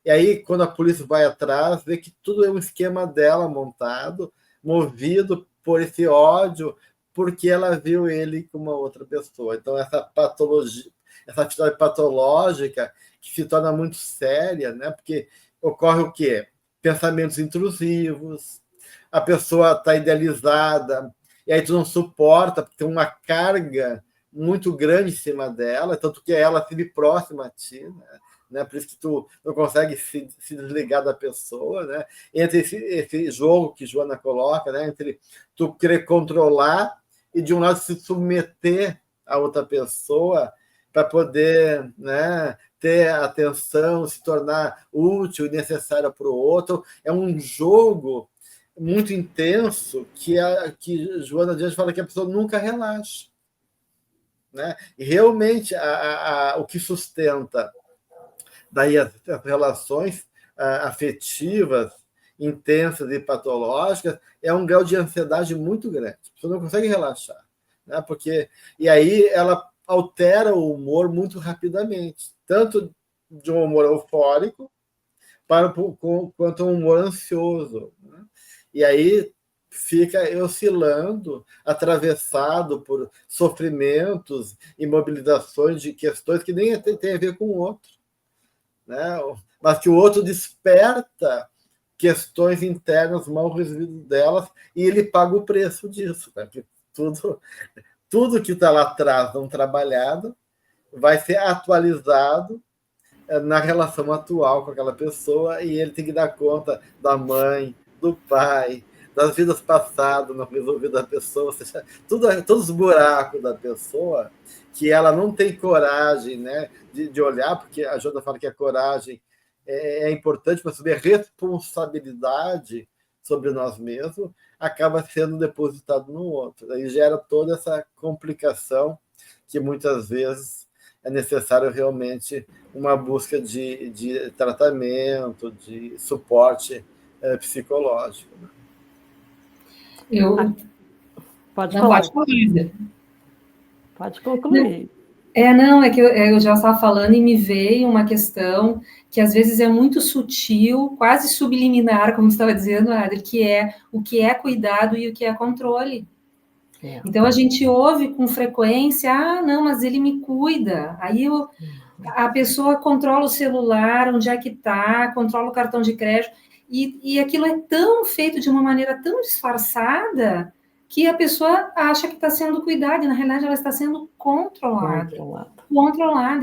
E aí, quando a polícia vai atrás, vê que tudo é um esquema dela montado, movido por esse ódio, porque ela viu ele com uma outra pessoa. Então, essa patologia, essa atitude patológica que se torna muito séria, né? Porque ocorre o quê? Pensamentos intrusivos, a pessoa está idealizada, e aí tu não suporta, porque tem uma carga muito grande em cima dela, tanto que ela se próxima a ti, né? Por isso que tu não consegue se desligar da pessoa, né? Entre esse jogo que Joana coloca, né? Entre tu querer controlar e, de um lado, se submeter a outra pessoa, para poder, né, ter atenção, se tornar útil e necessária para o outro. É um jogo muito intenso que Joana de Anjos fala que a pessoa nunca relaxa. Né? E realmente o que sustenta daí as relações afetivas intensas e patológicas é um grau de ansiedade muito grande. A pessoa não consegue relaxar, né? E aí ela altera o humor muito rapidamente, tanto de um humor eufórico quanto um humor ansioso, né? E aí fica oscilando, atravessado por sofrimentos e mobilizações de questões que nem tem a ver com o outro, né? Mas que o outro desperta questões internas mal resolvidas delas e ele paga o preço disso, né? Porque tudo que está lá atrás não trabalhado vai ser atualizado na relação atual com aquela pessoa e ele tem que dar conta da mãe, do pai, das vidas passadas não resolvidas da pessoa, ou seja, todos os buracos da pessoa que ela não tem coragem, né, de olhar, porque a Jona fala que a coragem é importante para assumir a responsabilidade sobre nós mesmos, acaba sendo depositado no outro. Aí gera toda essa complicação que muitas vezes é necessário realmente uma busca de tratamento, de suporte psicológico. Pode não falar. Pode concluir. Pode concluir. Não, é que eu já estava falando e me veio uma questão que às vezes é muito sutil, quase subliminar, como você estava dizendo, Adri, que é o que é cuidado e o que é controle. Então a gente ouve com frequência, não, mas ele me cuida. Aí a pessoa controla o celular, onde é que está, controla o cartão de crédito, e aquilo é tão feito de uma maneira tão disfarçada que a pessoa acha que está sendo cuidada, e na realidade ela está sendo controlada.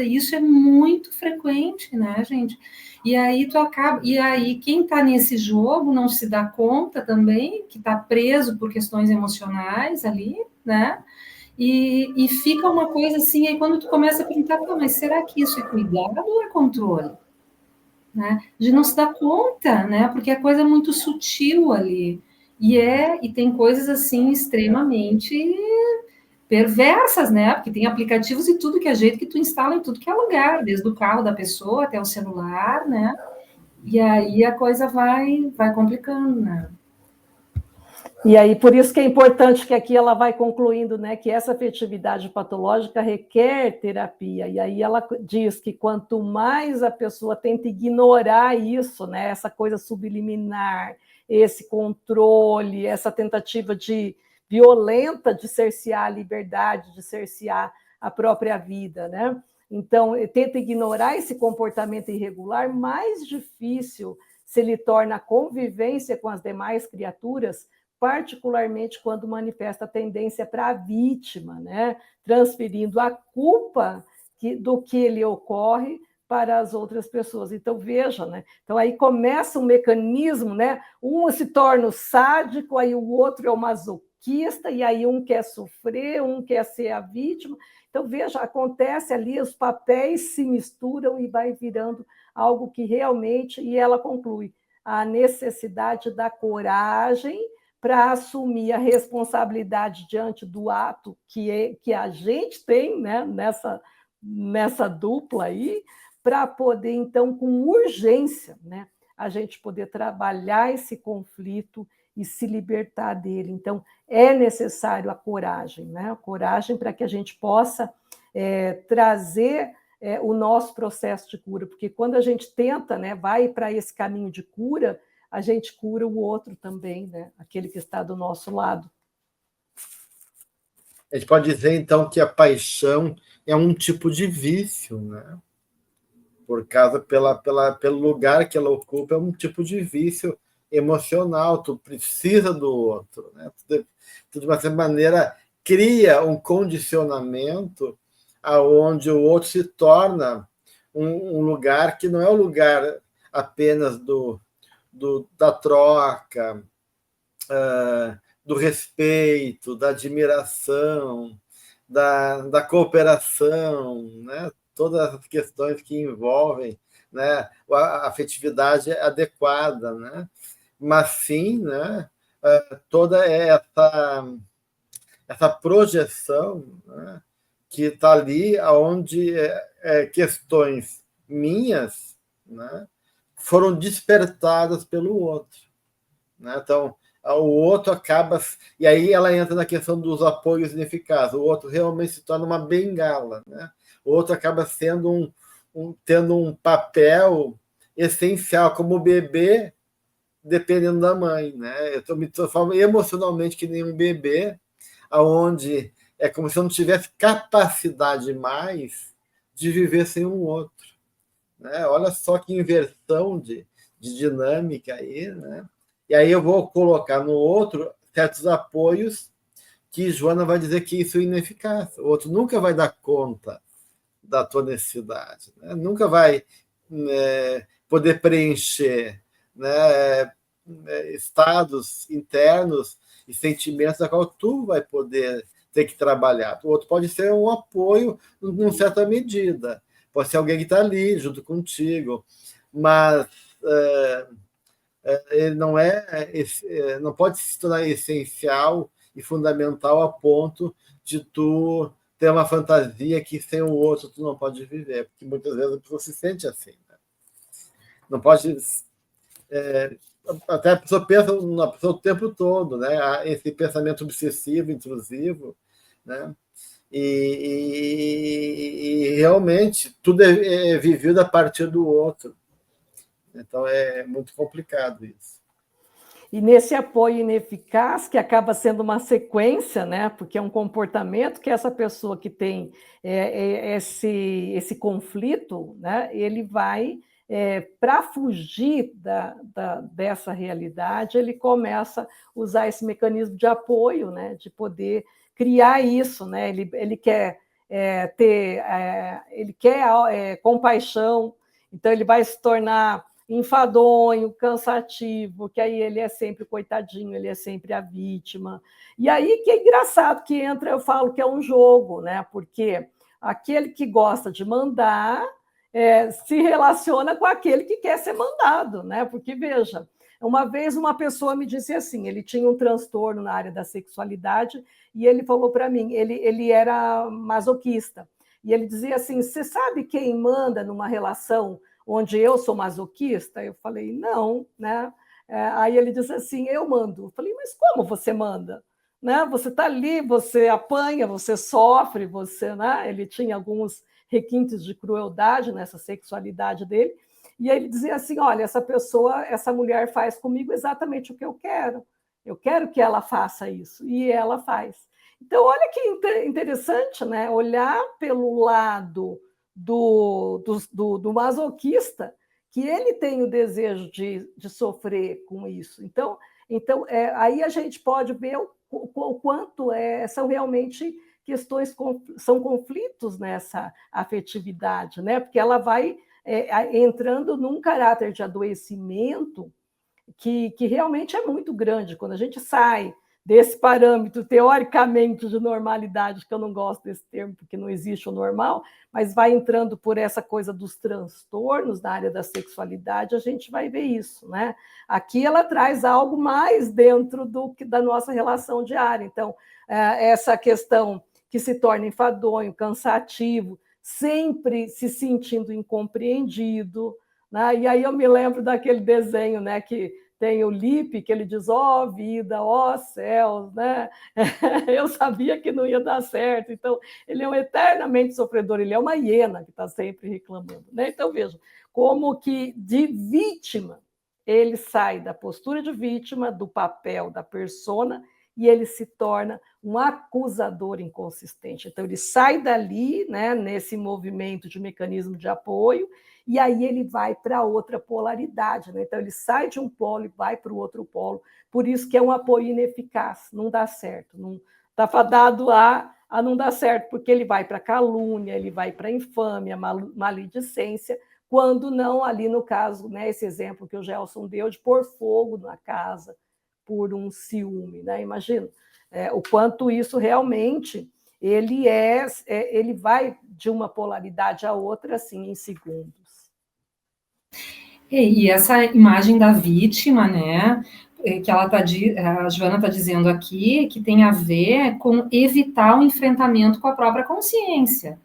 E isso é muito frequente, né, gente? E aí quem está nesse jogo não se dá conta também que está preso por questões emocionais ali, né? E fica uma coisa assim, aí quando tu começa a perguntar, mas será que isso é cuidado ou é controle? Né? De não se dar conta, né? Porque a coisa é muito sutil ali. E tem coisas assim extremamente perversas, né? Porque tem aplicativos e tudo que é jeito que tu instala em tudo que é lugar, desde o carro da pessoa até o celular, né? E aí a coisa vai complicando, né? E aí, por isso que é importante que aqui ela vai concluindo, né, que essa afetividade patológica requer terapia. E aí ela diz que quanto mais a pessoa tenta ignorar isso, né, essa coisa subliminar, esse controle, essa tentativa violenta de cercear a liberdade, de cercear a própria vida, né? Então, tenta ignorar esse comportamento irregular, mais difícil se lhe torna a convivência com as demais criaturas, particularmente quando manifesta a tendência para a vítima, né? Transferindo a culpa do que lhe ocorre para as outras pessoas. Então, veja, né? Então, aí começa um mecanismo, né? Um se torna o sádico, aí o outro é o masoquista, e aí um quer sofrer, um quer ser a vítima. Então, veja, acontece ali, os papéis se misturam e vai virando algo que realmente, e ela conclui, a necessidade da coragem para assumir a responsabilidade diante do ato que a gente tem, né, nessa dupla aí, para poder, então, com urgência, né, a gente poder trabalhar esse conflito e se libertar dele. Então, é necessário a coragem, né? A coragem para que a gente possa trazer o nosso processo de cura, porque quando a gente tenta, né, vai para esse caminho de cura, a gente cura o outro também, né? Aquele que está do nosso lado. A gente pode dizer, então, que a paixão é um tipo de vício, né? Por causa, pelo lugar que ela ocupa, é um tipo de vício emocional, tu precisa do outro, né? Tu, de uma certa maneira, cria um condicionamento aonde o outro se torna um lugar que não é o lugar apenas da troca, do respeito, da admiração, da cooperação, né? Todas as questões que envolvem, né, a afetividade adequada, né? Mas sim, né, toda essa projeção, né, que está ali onde questões minhas, né, foram despertadas pelo outro. Né? Então, o outro acaba... E aí ela entra na questão dos apoios ineficazes. O outro realmente se torna uma bengala. Né? O outro acaba sendo tendo um papel essencial, como o bebê, dependendo da mãe. Né? Eu me transformo emocionalmente que nem um bebê, onde é como se eu não tivesse capacidade mais de viver sem um outro. Né? Olha só que inversão de dinâmica aí, né? E aí eu vou colocar no outro certos apoios que Joana vai dizer que isso é ineficaz. O outro nunca vai dar conta da tua necessidade, né? Nunca vai poder preencher, né, estados internos e sentimentos da qual tu vai poder ter que trabalhar. O outro pode ser um apoio em certa medida, pode ser alguém que está ali junto contigo, mas ele não pode se tornar essencial e fundamental a ponto de tu ter uma fantasia que sem o outro tu não pode viver, porque muitas vezes a pessoa se sente assim. Né? Não pode... até a pessoa pensa na pessoa o tempo todo, né? Esse pensamento obsessivo, intrusivo, né? E realmente tudo é vivido a partir do outro. Então é muito complicado isso. E nesse apoio ineficaz, que acaba sendo uma sequência, né? Porque é um comportamento que essa pessoa que tem esse conflito, né? Ele vai, para fugir dessa realidade, ele começa a usar esse mecanismo de apoio, né? De poder criar isso, né? Ele quer ele quer compaixão, então ele vai se tornar enfadonho, cansativo, que aí ele é sempre coitadinho, ele é sempre a vítima. E aí que é engraçado que entra, eu falo que é um jogo, né? Porque aquele que gosta de mandar se relaciona com aquele que quer ser mandado, né? Porque, veja, uma vez uma pessoa me disse assim, ele tinha um transtorno na área da sexualidade e ele falou para mim, ele era masoquista, e ele dizia assim, você sabe quem manda numa relação onde eu sou masoquista? Eu falei, não, né? Aí ele disse assim, eu mando. Eu falei, mas como você manda? Né? Você está ali, você apanha, você sofre, né? Ele tinha alguns requintes de crueldade nessa sexualidade dele, e ele dizia assim, olha, essa mulher faz comigo exatamente o que eu quero que ela faça isso, e ela faz. Então, olha que interessante, né? Olhar pelo lado do masoquista, que ele tem o desejo de sofrer com isso. Então aí a gente pode ver o quanto são realmente questões, são conflitos nessa afetividade, né? Porque ela vai entrando num caráter de adoecimento que realmente é muito grande. Quando a gente sai desse parâmetro, teoricamente, de normalidade, que eu não gosto desse termo, porque não existe o normal, mas vai entrando por essa coisa dos transtornos na área da sexualidade, a gente vai ver isso, né? Aqui ela traz algo mais dentro da nossa relação diária. Então, essa questão que se torna enfadonho, cansativo, sempre se sentindo incompreendido, né? E aí eu me lembro daquele desenho, né, que tem o Lipe, que ele diz, ó vida, ó céus, né? Eu sabia que não ia dar certo. Então, ele é um eternamente sofredor, ele é uma hiena que está sempre reclamando. Né? Então, veja, como que de vítima, ele sai da postura de vítima, do papel da persona, e ele se torna um acusador inconsistente. Então, ele sai dali, né, nesse movimento de mecanismo de apoio, e aí ele vai para outra polaridade. Né? Então, ele sai de um polo e vai para o outro polo. Por isso que é um apoio ineficaz, não dá certo, não está fadado a não dar certo, porque ele vai para a calúnia, ele vai para a infâmia, maledicência, quando não, ali no caso, né, esse exemplo que o Gelson deu, de pôr fogo na casa por um ciúme. Né? Imagina o quanto isso realmente ele vai de uma polaridade à outra, assim, em segundos. E essa imagem da vítima, né, que a Joana está dizendo aqui, que tem a ver com evitar o enfrentamento com a própria consciência.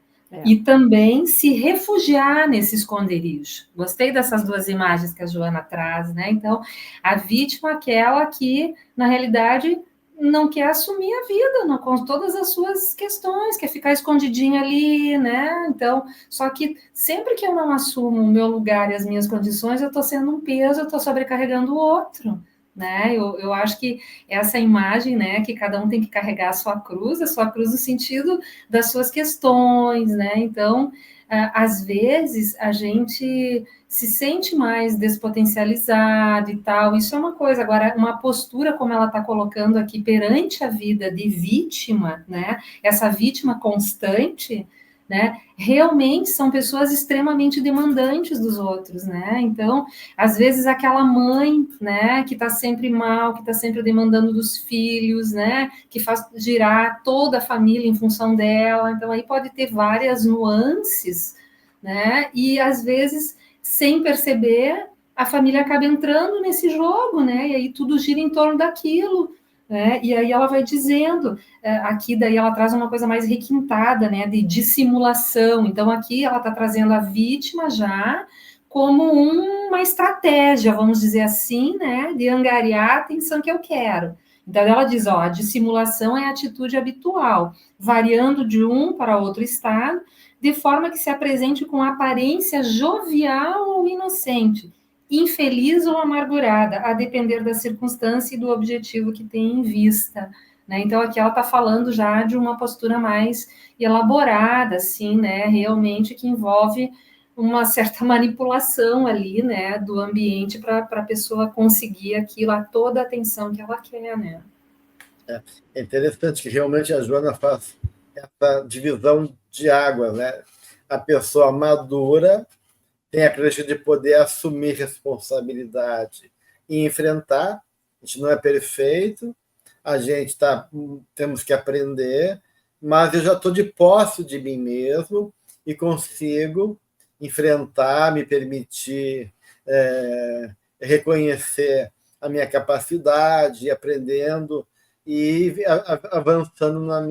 E também se refugiar nesse esconderijo. Gostei dessas duas imagens que a Joana traz, né? Então, a vítima é aquela que, na realidade, não quer assumir a vida, não, com todas as suas questões, quer ficar escondidinha ali, né? Então, só que sempre que eu não assumo o meu lugar e as minhas condições, eu estou sendo um peso, eu estou sobrecarregando o outro, né? Eu acho que essa imagem, né, que cada um tem que carregar a sua cruz no sentido das suas questões, né? Então, às vezes, a gente se sente mais despotencializado e tal, isso é uma coisa. Agora, uma postura como ela está colocando aqui perante a vida de vítima, né? Essa vítima constante, né? Realmente são pessoas extremamente demandantes dos outros, né? Então, às vezes aquela mãe, né, que está sempre mal, que está sempre demandando dos filhos, né, que faz girar toda a família em função dela. Então, aí pode ter várias nuances, né? E às vezes, sem perceber, a família acaba entrando nesse jogo, né? E aí tudo gira em torno daquilo. E aí ela vai dizendo, aqui daí ela traz uma coisa mais requintada, né, de dissimulação. Então aqui ela está trazendo a vítima já como uma estratégia, vamos dizer assim, né, de angariar a atenção que eu quero. Então ela diz, ó, a dissimulação é a atitude habitual, variando de um para outro estado, de forma que se apresente com aparência jovial ou inocente, infeliz ou amargurada, a depender da circunstância e do objetivo que tem em vista, né? Então, aqui ela está falando já de uma postura mais elaborada, assim, né? Realmente que envolve uma certa manipulação ali, né? Do ambiente para a pessoa conseguir aquilo, a toda a atenção que ela quer, né? É interessante que realmente a Joana faz essa divisão de águas, né? A pessoa madura tem a característica de poder assumir responsabilidade e enfrentar. A gente não é perfeito, temos que aprender, mas eu já estou de posse de mim mesmo e consigo enfrentar, me permitir reconhecer a minha capacidade, aprendendo e avançando na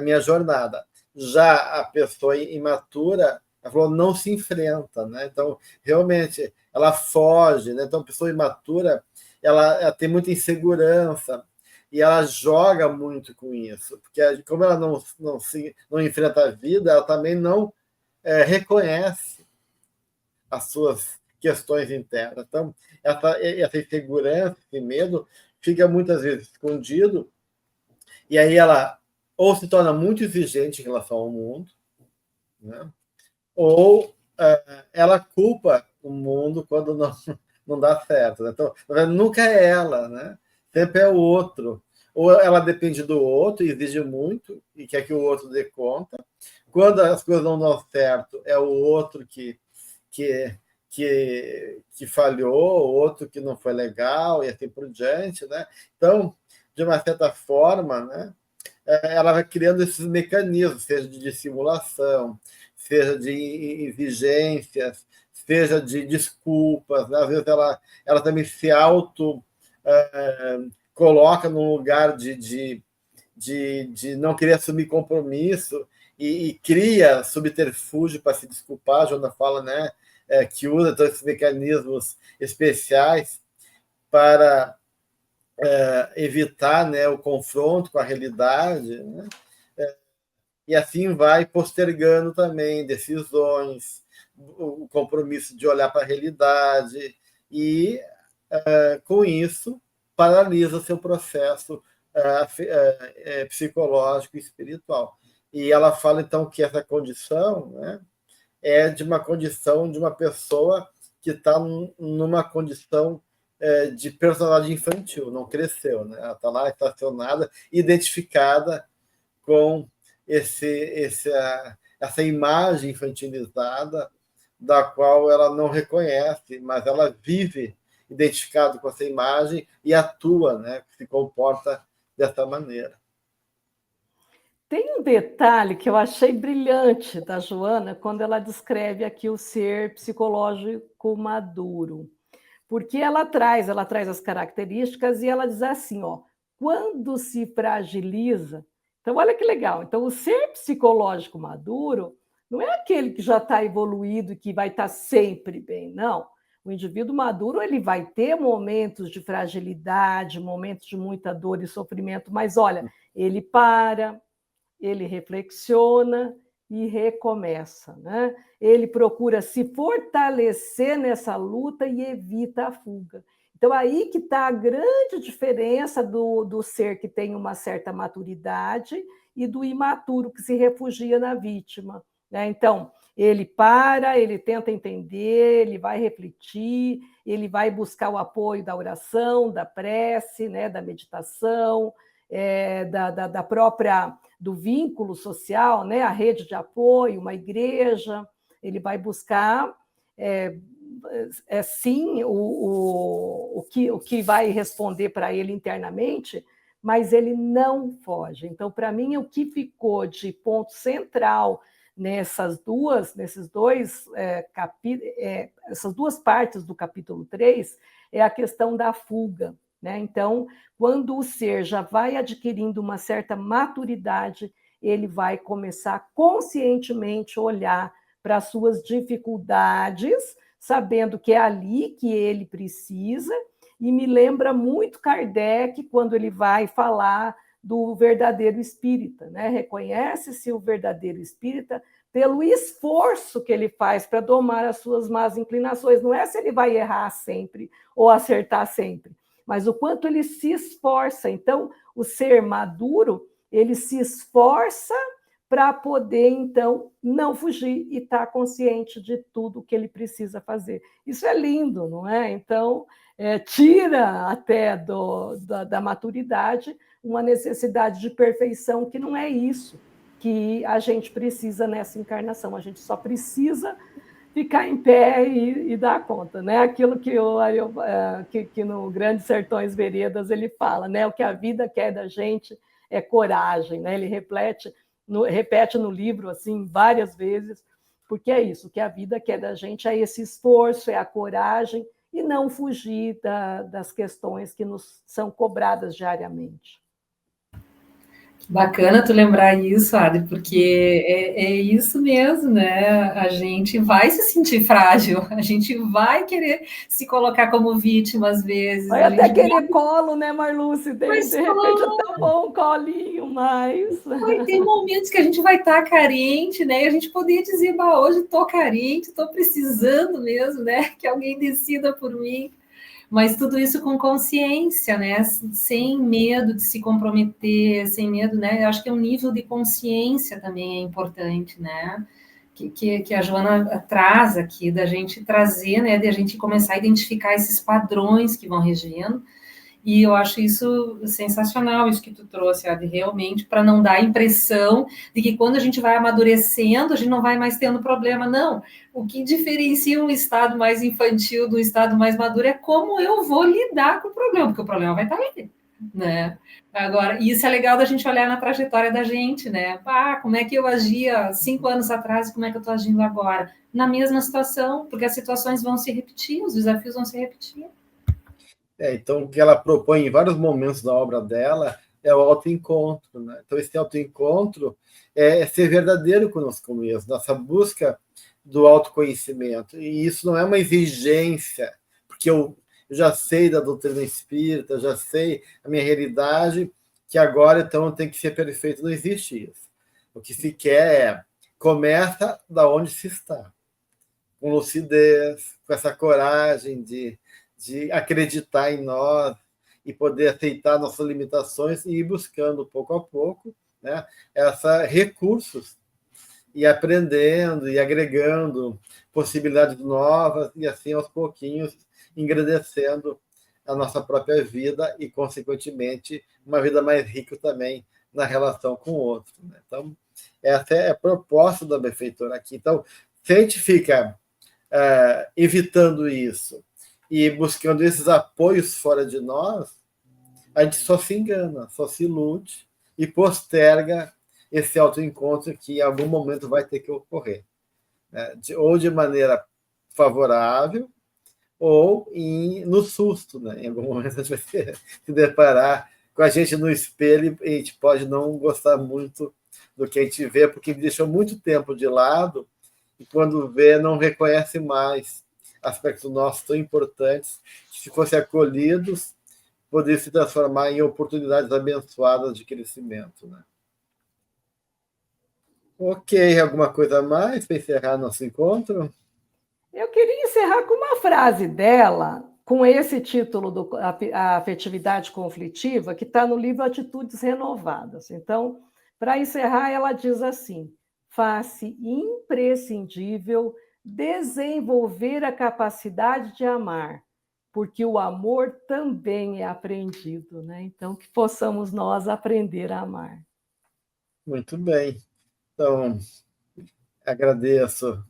minha jornada. Já a pessoa imatura, ela falou, não se enfrenta, né? Então, realmente, ela foge, né? Então, a pessoa imatura, ela tem muita insegurança e ela joga muito com isso, porque como ela não enfrenta a vida, ela também não reconhece as suas questões internas. Então, essa insegurança, esse medo, fica muitas vezes escondido, e aí ela ou se torna muito exigente em relação ao mundo, né? Ou ela culpa o mundo quando não dá certo, né? Então, nunca é ela, né? Sempre é o outro. Ou ela depende do outro e exige muito e quer que o outro dê conta. Quando as coisas não dão certo, é o outro que falhou, o outro que não foi legal e assim por diante, né? Então, de uma certa forma, né, ela vai criando esses mecanismos, seja de dissimulação, seja de exigências, seja de desculpas, né? Às vezes ela também se coloca num lugar de não querer assumir compromisso e cria subterfúgio para se desculpar. A Joana fala, né, que usa todos esses mecanismos especiais para evitar, né, o confronto com a realidade, né? E assim vai postergando também decisões, o compromisso de olhar para a realidade e, com isso, paralisa seu processo psicológico e espiritual. E ela fala, então, que essa condição, né, é de uma condição de uma pessoa que está numa condição de personalidade infantil, não cresceu, né? Ela está lá estacionada, identificada com essa imagem infantilizada da qual ela não reconhece, mas ela vive identificado com essa imagem e atua, né? Se comporta dessa maneira. Tem um detalhe que eu achei brilhante da Joana quando ela descreve aqui o ser psicológico maduro, porque ela traz as características e ela diz assim, ó, quando se fragiliza. Então, olha que legal. Então, o ser psicológico maduro não é aquele que já está evoluído e que vai estar sempre bem, não. O indivíduo maduro ele vai ter momentos de fragilidade, momentos de muita dor e sofrimento, mas olha, ele para, ele reflexiona e recomeça, né? Ele procura se fortalecer nessa luta e evita a fuga. Então, aí que está a grande diferença do ser que tem uma certa maturidade e do imaturo que se refugia na vítima, né? Então, ele para, ele tenta entender, ele vai refletir, ele vai buscar o apoio da oração, da prece, né, da meditação, da própria do vínculo social, né, a rede de apoio, uma igreja, ele vai buscar sim o que vai responder para ele internamente, mas ele não foge. Então, para mim, o que ficou de ponto central essas duas partes do capítulo 3 é a questão da fuga, né? Então, quando o ser já vai adquirindo uma certa maturidade, ele vai começar conscientemente a olhar para as suas dificuldades, sabendo que é ali que ele precisa, e me lembra muito Kardec quando ele vai falar do verdadeiro espírita, né? Reconhece-se o verdadeiro espírita pelo esforço que ele faz para domar as suas más inclinações. Não é se ele vai errar sempre ou acertar sempre, mas o quanto ele se esforça. Então, o ser maduro, ele se esforça para poder, então, não fugir e estar consciente de tudo que ele precisa fazer. Isso é lindo, não é? Então, tira até da maturidade uma necessidade de perfeição, que não é isso que a gente precisa nessa encarnação. A gente só precisa ficar em pé e dar conta, né? Aquilo que no Grandes Sertões Veredas ele fala, né? O que a vida quer da gente é coragem, né? Ele repete no livro assim várias vezes, porque é isso, o que a vida quer da gente é esse esforço, é a coragem e não fugir das questões que nos são cobradas diariamente. Bacana tu lembrar isso, Adri, porque é isso mesmo, né? A gente vai se sentir frágil, a gente vai querer se colocar como vítima às vezes. Vai até querer colo, né, Marluce? De repente até bom um colinho, mas... Vai ter momentos que a gente vai estar carente, né? E a gente poderia dizer, bah, hoje estou carente, estou precisando mesmo, né? Que alguém decida por mim. Mas tudo isso com consciência, né? Sem medo de se comprometer, sem medo, né? Eu acho que é um nível de consciência também é importante, né? Que a Joana traz aqui, da gente trazer, né? De a gente começar a identificar esses padrões que vão regendo. E eu acho isso sensacional, isso que tu trouxe, Adi, realmente, para não dar a impressão de que quando a gente vai amadurecendo, a gente não vai mais tendo problema. Não, o que diferencia um estado mais infantil do estado mais maduro é como eu vou lidar com o problema, porque o problema vai estar ali, né? Agora, isso é legal da gente olhar na trajetória da gente, né? Ah, como é que eu agia 5 anos atrás e como é que eu estou agindo agora? Na mesma situação, porque as situações vão se repetir, os desafios vão se repetir. Então, o que ela propõe em vários momentos da obra dela é o autoencontro, né? Então, esse autoencontro é ser verdadeiro conosco mesmo, nossa busca do autoconhecimento. E isso não é uma exigência, porque eu já sei da doutrina espírita, já sei a minha realidade, que agora, então, eu tenho que ser perfeito. Não existe isso. O que se quer começa da onde se está, com lucidez, com essa coragem de acreditar em nós e poder aceitar nossas limitações e ir buscando pouco a pouco, né, recursos e aprendendo e agregando possibilidades novas e assim aos pouquinhos engrandecendo a nossa própria vida e consequentemente uma vida mais rica também na relação com o outro, né? Então essa é a proposta da benfeitora aqui. Então se a gente fica evitando isso e buscando esses apoios fora de nós, a gente só se engana, só se ilude e posterga esse autoencontro que em algum momento vai ter que ocorrer, né? Ou de maneira favorável, ou no susto, né? Em algum momento a gente vai se deparar com a gente no espelho e a gente pode não gostar muito do que a gente vê, porque deixou muito tempo de lado e quando vê não reconhece mais aspectos nossos tão importantes que, se fossem acolhidos, poderiam se transformar em oportunidades abençoadas de crescimento, né? Ok, alguma coisa a mais para encerrar nosso encontro? Eu queria encerrar com uma frase dela, com esse título, a afetividade conflitiva, que está no livro Atitudes Renovadas. Então, para encerrar, ela diz assim: faz-se imprescindível desenvolver a capacidade de amar, porque o amor também é aprendido, né? Então, que possamos nós aprender a amar. Muito bem. Então, agradeço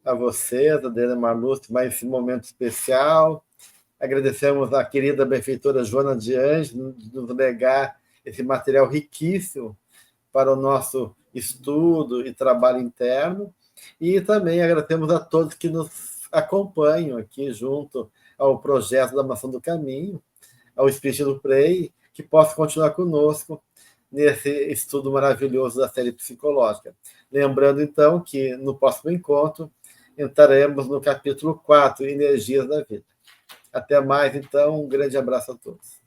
a você, Adriana Marluce, mais esse momento especial. Agradecemos à querida benfeitora Joana de Ângeles de nos legar esse material riquíssimo para o nosso estudo e trabalho interno. E também agradecemos a todos que nos acompanham aqui junto ao projeto da Maçã do Caminho, ao Espiritismo Prey, que possa continuar conosco nesse estudo maravilhoso da série psicológica. Lembrando, então, que no próximo encontro entraremos no capítulo 4, Energias da Vida. Até mais, então, um grande abraço a todos.